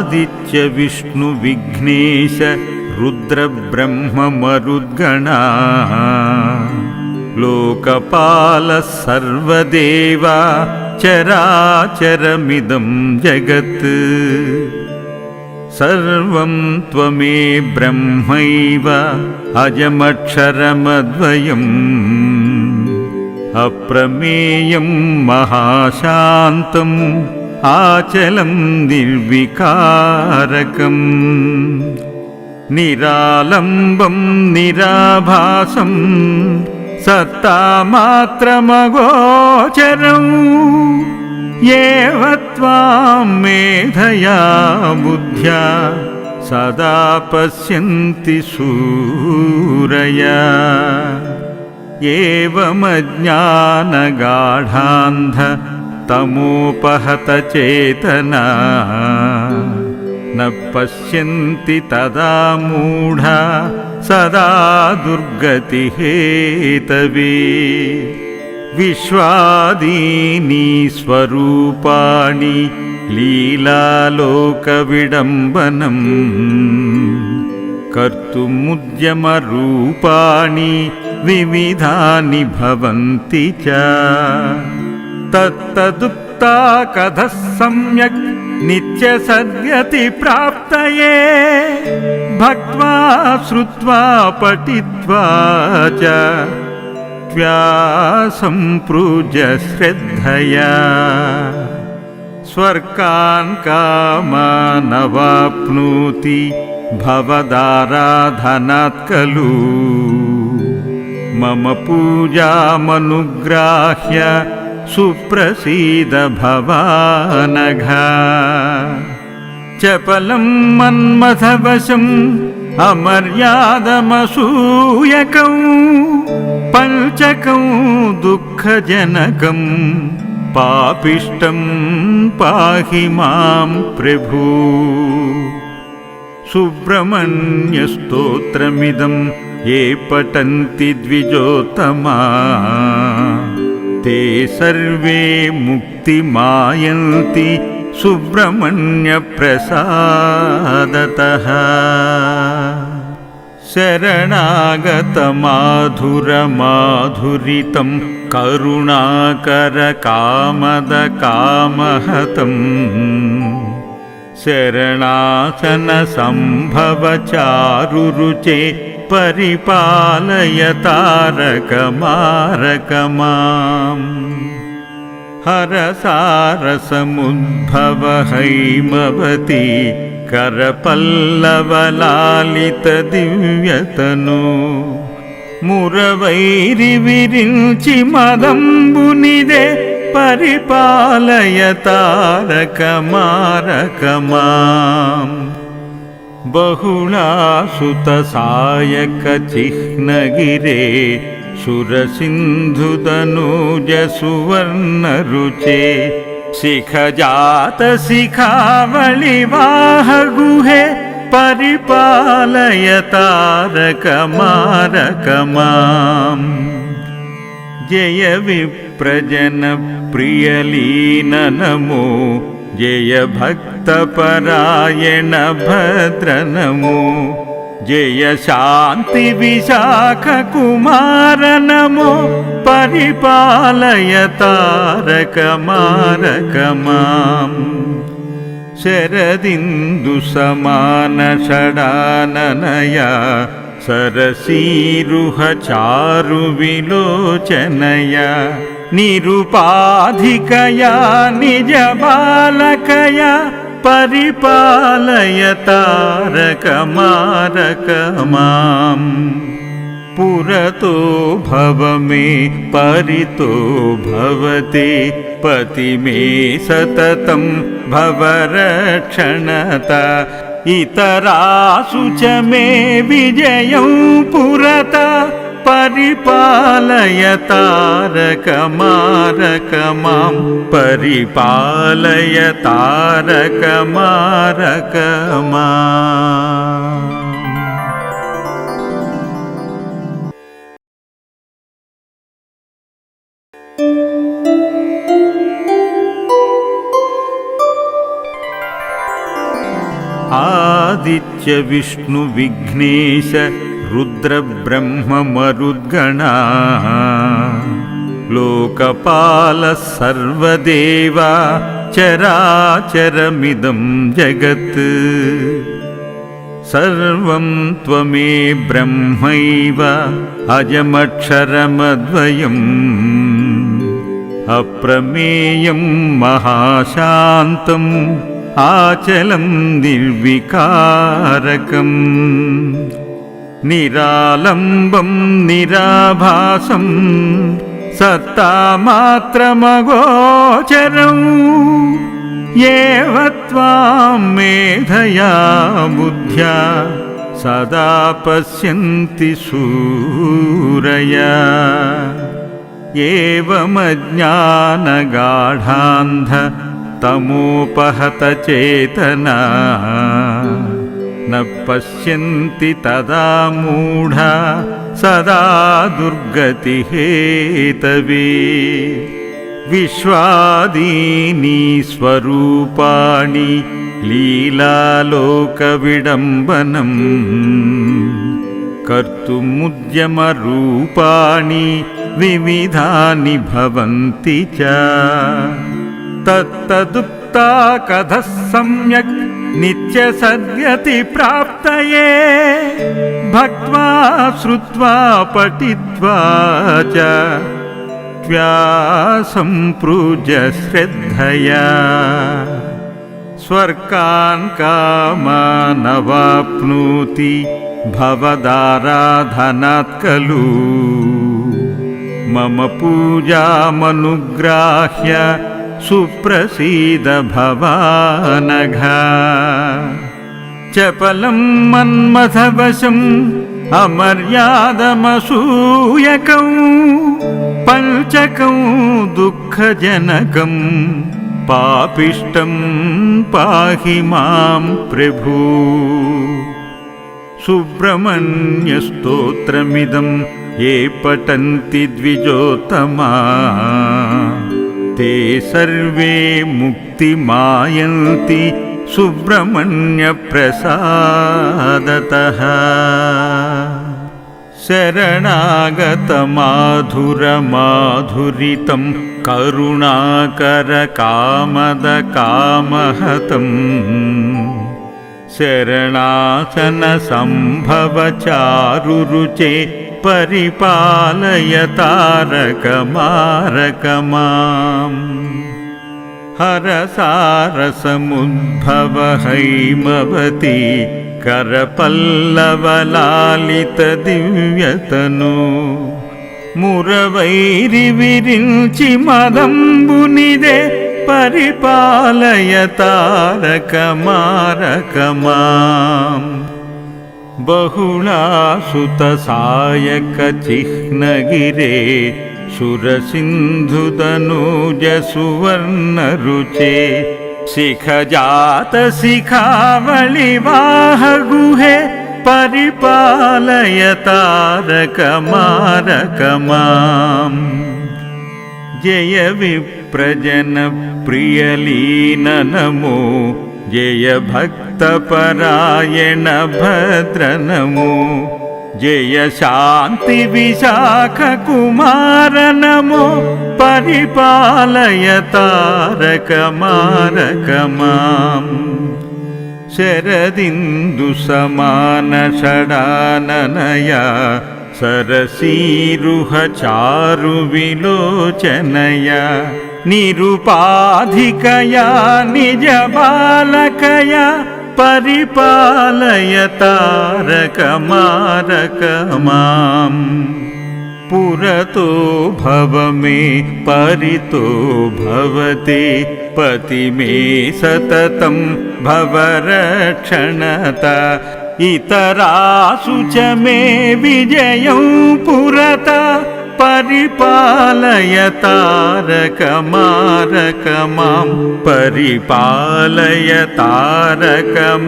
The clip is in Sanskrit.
आदित्य विष्णु विघ्नेश रुद्र ब्रह्म मरुद्गणा लोकपाल सर्वदेवा चराचरमिदं जगत् सर्वं त्वमे ब्रह्मैव अजमक्षरमद्वयम् अप्रमेयं महाशान्तम् आचलं निर्विकारकम् निरालम्बं निराभासं सत्तामात्रमगोचरम् येव त्वां मेधया बुद्ध्या सदा पश्यन्ति सूरया एवमज्ञानगाढान्ध तमोपहत चेतना न पश्यन्ति तदा मूढा सदा दुर्गतिहेतवे विश्वादीनि स्वरूपाणि लीलालोकविडम्बनम् कर्तुमुद्यमरूपाणि विविधानि भवन्ति च तत्तदुक्ता कथः सम्यक् नित्यसद्यति प्राप्तये भक्त्वा श्रुत्वा पठित्वा च सम्प्रूज्य श्रद्धया स्वर्गान् कामानवाप्नोति भवदाराधनात् खलु मम पूजामनुग्राह्य सुप्रसीद भवानघ चपलं मन्मथवशम् अमर्यादमसूयकं पञ्चकं दुःखजनकं पापिष्टं पाहि मां प्रभु सुब्रह्मण्यस्तोत्रमिदं ये पठन्ति द्विजोत्तमा ते सर्वे मुक्तिमायन्ति सुब्रह्मण्यप्रसादतः शरणागतमाधुरमाधुरितं करुणाकरकामदकामहतं शरणासनसम्भवचारुरुचे परिपालय तारकमारक माम् हरसारसमुद्भव हैमवती करपल्लवलालितदिव्यतनु मुरवैरिविरिञ्चि मदम्बुनिदे परिपालय तारकमारक माम् बहुलासुतसायकचिह्नगिरे सुरसिन्धुतनूजसुवर्णरुचे शिखजातशिखावलिवाहगुहे परिपालय तारकमारक माम् जय विप्रजनप्रियलीन नमो जय भक्तपरायण भद्र नमो जय शान्ति विशाख कुमार नमो परिपालय तारकमारक माम् शरदिन्दुसमान षडाननया सरसीरुहचारुविलोचनया निरुपाधिकया निजबालकया परिपालय तारकमारक माम् पुरतो भव मे परितो भवते पति मे सततं भवरक्षणता इतरासु च मे विजयं पुरता परिपालय तारकमारक मां परिपालय तारकमारक माम् आदित्य विष्णु विघ्नेश रुद्रब्रह्म मरुद्गणा लोकपाल सर्वदेवा चराचरमिदं जगत् सर्वं त्वमे ब्रह्मैव अजमक्षरमद्वयम् अप्रमेयं महाशान्तम् आचलं निर्विकारकम् निरालम्बं निराभासं सत्तामात्रमगोचरम् येव त्वां मेधया बुद्ध्या सदा पश्यन्ति सूरया एवमज्ञानगाढान्ध तमोपहत चेतना न पश्यन्ति तदा मूढा सदा दुर्गतिहेतवे विश्वादीनि स्वरूपाणि लीलालोकविडम्बनम् कर्तुमुद्यमरूपाणि विविधानि भवन्ति च तत्तदुक्ता कथः सम्यक् नित्यसद्यति प्राप्तये भक्त्वा श्रुत्वा पठित्वा च सम्प्रूज्य श्रद्धया स्वर्गान् कामानवाप्नोति भवदाराधनात् खलु मम पूजामनुग्राह्य सुप्रसीद भवानघ चपलं मन्मथवशम् अमर्यादमसूयकौ पञ्चकौ दुःखजनकं पापिष्टं पाहि मां प्रभु सुब्रह्मण्यस्तोत्रमिदं ये पठन्ति द्विजोत्तमा ते सर्वे मुक्तिमायन्ति सुब्रह्मण्यप्रसादतः शरणागतमाधुरमाधुरितं करुणाकरकामदकामहतम् शरणासनसम्भवचारुरुचे परिपालय तारकमारकमाम् हरसारसमुद्भव हैमवती करपल्लवलालितदिव्यतनु मुरवैरिविरिञ्चि मदम्बुनिदे परिपालय तारकमारकमाम् बहुलासुतसायकचिह्नगिरे सुरसिन्धुतनूजसुवर्णरुचे शिखजातशिखावलिवाहगुहे परिपालय तारकमारकमाम् जय विप्रजनप्रियलीन नमो जय भक्तपरायण भद्र नमो जय शान्ति विशाख कुमार नमो परिपालय तारकमारकमाम् शरदिन्दुसमान षडाननया सरसीरुहचारुविलोचनया निरुपाधिकया निजबालकया परिपालय तारकमारकमाम् पुरतो भव मे परितो भवते पति मे सततं भवरक्षणता इतरासु च मे विजयं पुरता परिपालय तारकमारकमां परिपालय तारकमारकमाम्।